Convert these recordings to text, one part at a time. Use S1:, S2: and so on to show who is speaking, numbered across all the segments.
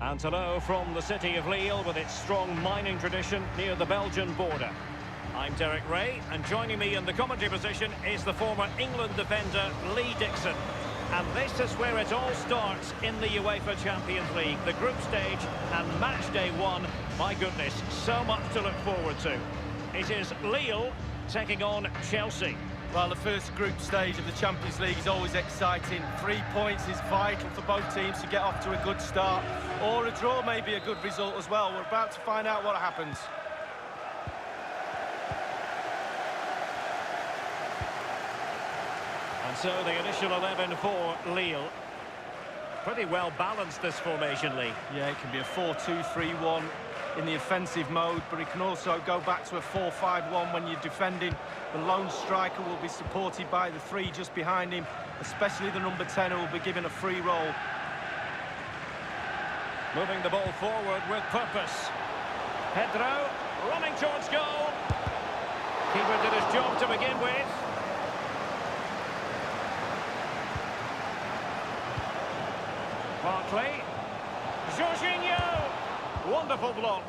S1: And hello from the city of Lille with its strong mining tradition near the Belgian border. I'm Derek Ray, and joining me in the commentary position is the former England defender Lee Dixon. And this is where it all starts in the UEFA Champions League, the group stage and match day one. My goodness, so much to look forward to. It is Lille taking on Chelsea.
S2: Well, the first group stage of the Champions League is always exciting. 3 points is vital for both teams to get off to a good start. Or a draw may be a good result as well. We're about to find out what happens.
S1: And so the initial 11 for Lille. Pretty well balanced, this formation, Lee.
S2: Yeah, it can be a 4-2-3-1 in the offensive mode, but it can also go back to a 4-5-1 when you're defending. The lone striker will be supported by the three just behind him, especially the number 10 who will be given a free roll.
S1: Moving the ball forward with purpose. Pedro running towards goal. Keeper did his job to begin with. Barkley. Jorginho. Wonderful block.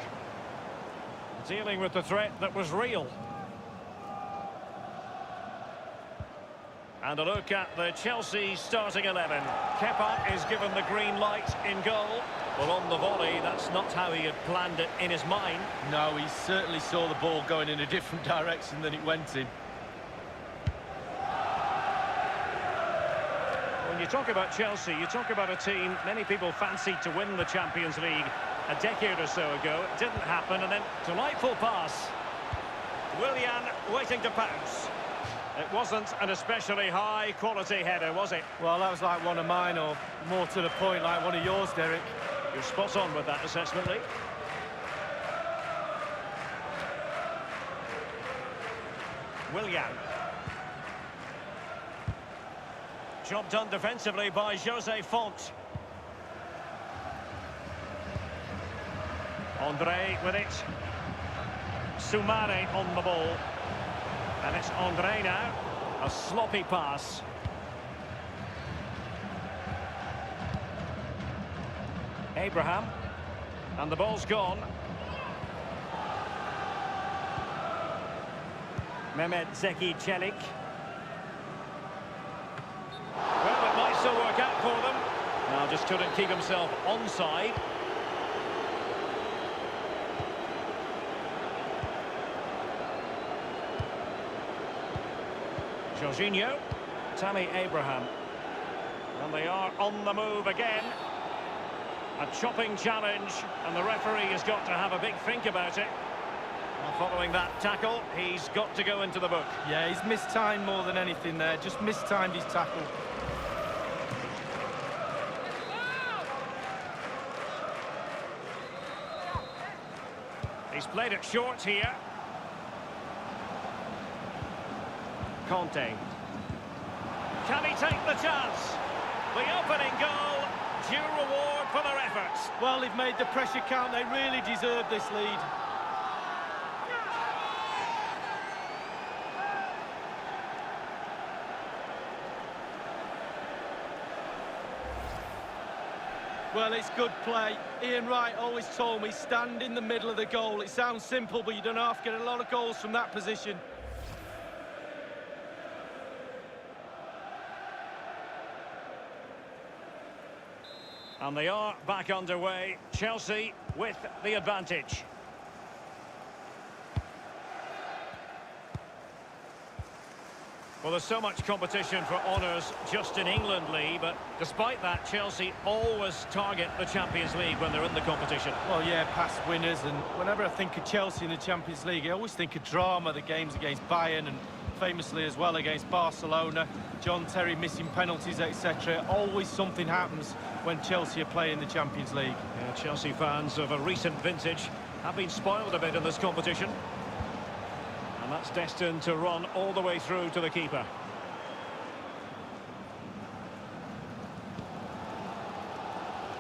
S1: Dealing with the threat that was real. And a look at the Chelsea starting 11. Kepa is given the green light in goal. Well, on the volley, that's not how he had planned it in his mind.
S2: No, he certainly saw the ball going in a different direction than it went in.
S1: When you talk about Chelsea, you talk about a team many people fancied to win the Champions League a decade or so ago. It didn't happen, and then delightful pass. Willian waiting to pounce. It wasn't an especially high-quality header, was it?
S2: Well, that was like one of mine, or more to the point, like one of yours, Derek.
S1: You're spot on with that assessment, Lee. Willian. Job done defensively by Jose Font. Andre with it. Soumare on the ball. And it's Andre now. A sloppy pass. Abraham. And the ball's gone. Mehmet Zeki Çelik. Well, it might still work out for them. Now just couldn't keep himself onside. Jorginho, Tammy Abraham. And they are on the move again. A chopping challenge, and the referee has got to have a big think about it. Well, following that tackle, he's got to go into the book.
S2: Yeah, he's mistimed more than anything there, just mistimed his tackle.
S1: He's played it short here. Conte. Can he take the chance? The opening goal, due reward for their efforts.
S2: Well, they've made the pressure count. They really deserve this lead. Well, it's good play. Ian Wright always told me, stand in the middle of the goal. It sounds simple, but you don't have to get a lot of goals from that position.
S1: And they are back underway. Chelsea with the advantage. Well, there's so much competition for honours just in England, Lee, but despite that, Chelsea always target the Champions League when they're in the competition.
S2: Well, yeah, past winners, and whenever I think of Chelsea in the Champions League, I always think of drama, the games against Bayern, and famously as well against Barcelona, John Terry missing penalties, etc. Always something happens when Chelsea are playing the Champions League.
S1: Yeah, Chelsea fans of a recent vintage have been spoiled a bit in this competition. And that's destined to run all the way through to the keeper.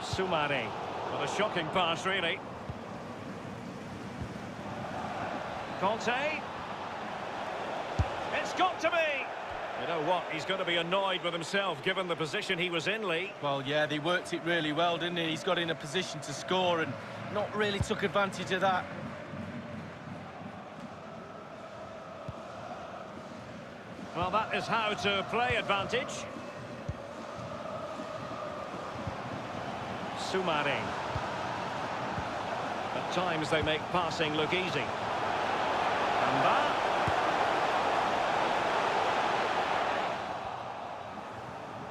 S1: Soumare. What a shocking pass, really. Conte. It's got to be. You know what? He's going to be annoyed with himself, given the position he was in, Lee.
S2: Well, yeah, they worked it really well, didn't he? He's got in a position to score and not really took advantage of that.
S1: Well, that is how to play advantage. Soumare. At times they make passing look easy. Bamba.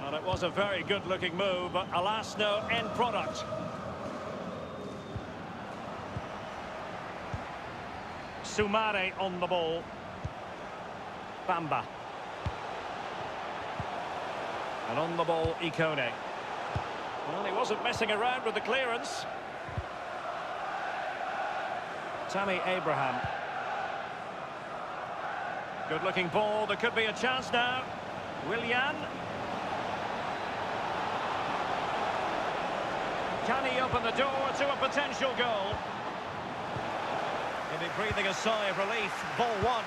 S1: Well, it was a very good-looking move, but alas, no end product. Soumare on the ball. Bamba. And on the ball, Ikone. Well, he wasn't messing around with the clearance. Tammy Abraham. Good-looking ball. There could be a chance now. Willian. Can he open the door to a potential goal? He'll be breathing a sigh of relief. Ball one.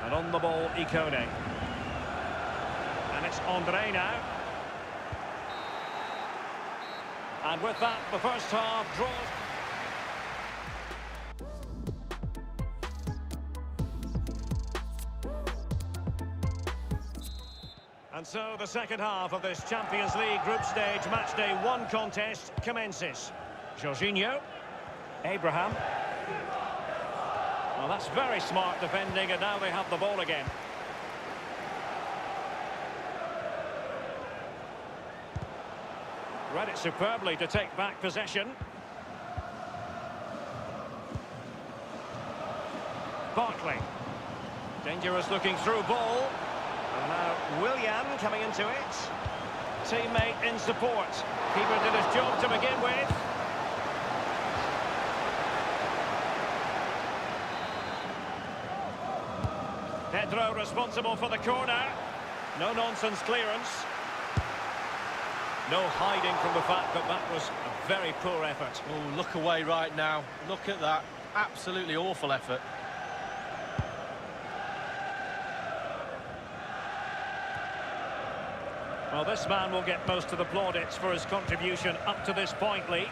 S1: And on the ball, Ikone. And it's Andre now. And with that, the first half draws. And so the second half of this Champions League group stage matchday 1 contest commences. Jorginho. Abraham. Well, that's very smart defending, and now they have the ball again. Read it superbly to take back possession. Barkley. Dangerous looking through ball. And now Willian coming into it. Teammate in support. Keeper did his job to begin with. Pedro responsible for the corner. No-nonsense clearance. No hiding from the fact that that was a very poor effort.
S2: Oh, look away right now. Look at that. Absolutely awful effort.
S1: Well, this man will get most of the plaudits for his contribution up to this point, Lee.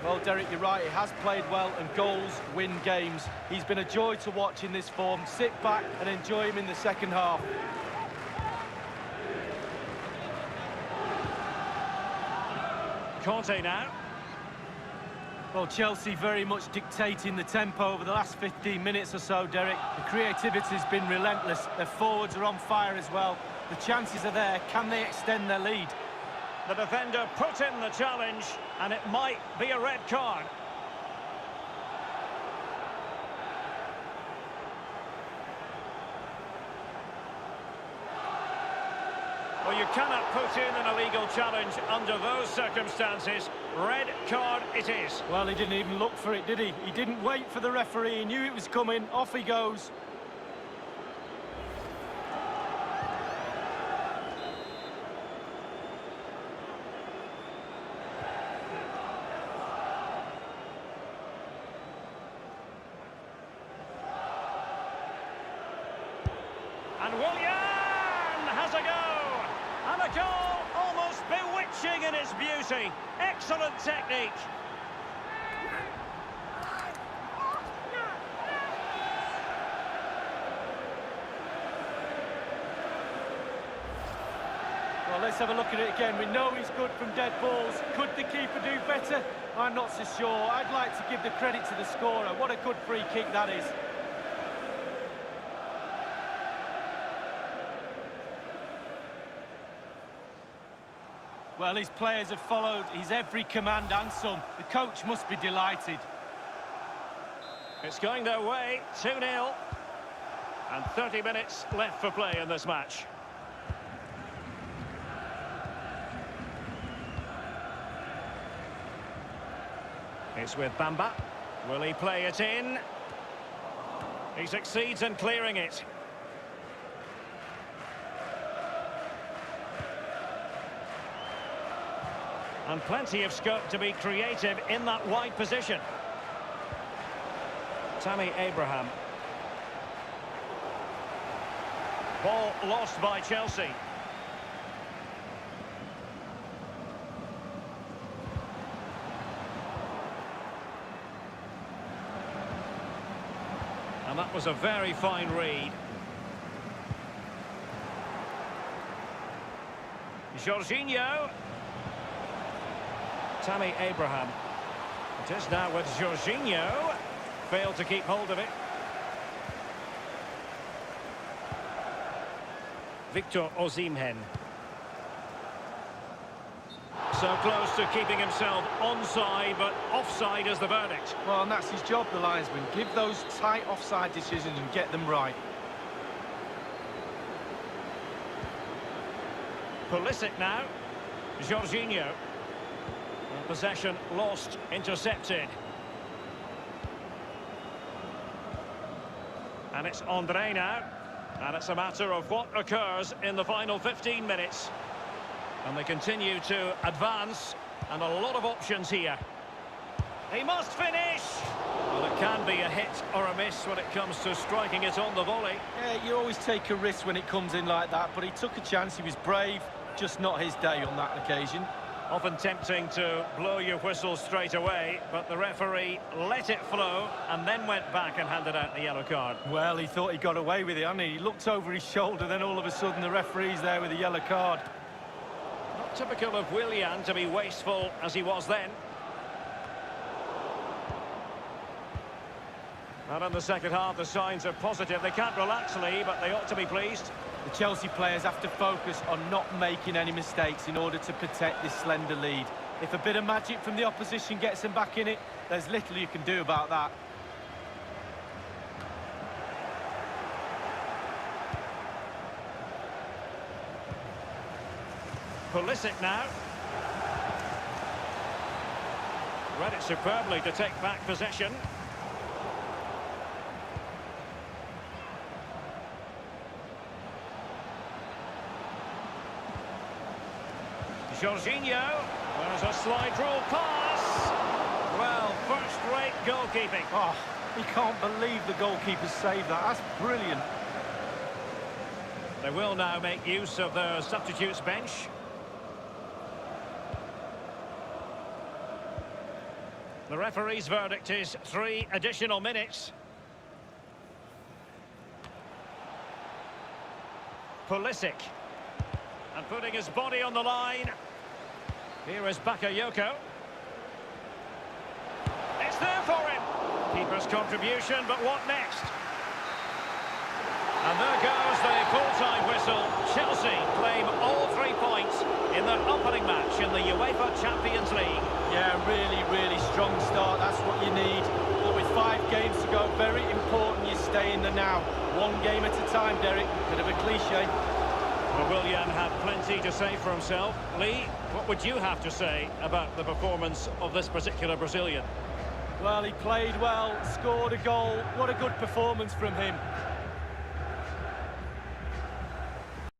S2: Well, Derek, you're right. He has played well, and goals win games. He's been a joy to watch in this form. Sit back and enjoy him in the second half.
S1: Conte now.
S2: Well, Chelsea very much dictating the tempo over the last 15 minutes or so, Derek. The creativity's been relentless. Their forwards are on fire as well. The chances are there. Can they extend their lead?
S1: The defender put in the challenge, and it might be a red card. Well, you cannot put in an illegal challenge under those circumstances. Red card it is.
S2: Well, he didn't even look for it, did he? He didn't wait for the referee. He knew it was coming. Off he goes.
S1: And Willian has a go. And a goal almost bewitching in its beauty. Excellent technique.
S2: Well, let's have a look at it again. We know he's good from dead balls. Could the keeper do better? I'm not so sure. I'd like to give the credit to the scorer. What a good free kick that is. Well, his players have followed his every command and some. The coach must be delighted.
S1: It's going their way, 2-0. And 30 minutes left for play in this match. It's with Bamba. Will he play it in? He succeeds in clearing it. And plenty of scope to be creative in that wide position. Tammy Abraham. Ball lost by Chelsea. And that was a very fine read. Jorginho. Tammy Abraham. It is now with Jorginho. Failed to keep hold of it. Victor Osimhen. So close to keeping himself onside, but offside is the verdict.
S2: Well, and that's his job, the linesman. Give those tight offside decisions and get them right.
S1: Pulisic now. Jorginho. Possession lost, intercepted. And it's Andre now. And it's a matter of what occurs in the final 15 minutes. And they continue to advance. And a lot of options here. He must finish! Well, it can be a hit or a miss when it comes to striking it on the volley.
S2: Yeah, you always take a risk when it comes in like that, but he took a chance, he was brave, just not his day on that occasion.
S1: Often tempting to blow your whistle straight away, but the referee let it flow and then went back and handed out the yellow card.
S2: Well, he thought he got away with it, hadn't he? He looked over his shoulder, then all of a sudden the referee's there with a yellow card.
S1: Not typical of Willian to be wasteful as he was then. And in the second half, the signs are positive. They can't relax, Lee, but they ought to be pleased.
S2: The Chelsea players have to focus on not making any mistakes in order to protect this slender lead. If a bit of magic from the opposition gets them back in it, there's little you can do about that.
S1: Pulisic now. Read it superbly to take back possession. Jorginho, there's a slide rule pass. Well, first-rate goalkeeping.
S2: Oh, he can't believe the goalkeeper saved that. That's brilliant.
S1: They will now make use of their substitutes bench. The referee's verdict is 3 additional minutes. Pulisic. And putting his body on the line. Here is Bakayoko. It's there for him. Keeper's contribution, but what next? And there goes the full-time whistle. Chelsea claim all 3 points in their opening match in the UEFA Champions League.
S2: Yeah, really, really strong start. That's what you need. But with 5 games to go, very important you stay in the now. 1 game at a time, Derek. Bit of a cliche.
S1: Well, Willian had plenty to say for himself. Lee, what would you have to say about the performance of this particular Brazilian?
S2: Well, he played well, scored a goal. What a good performance from him.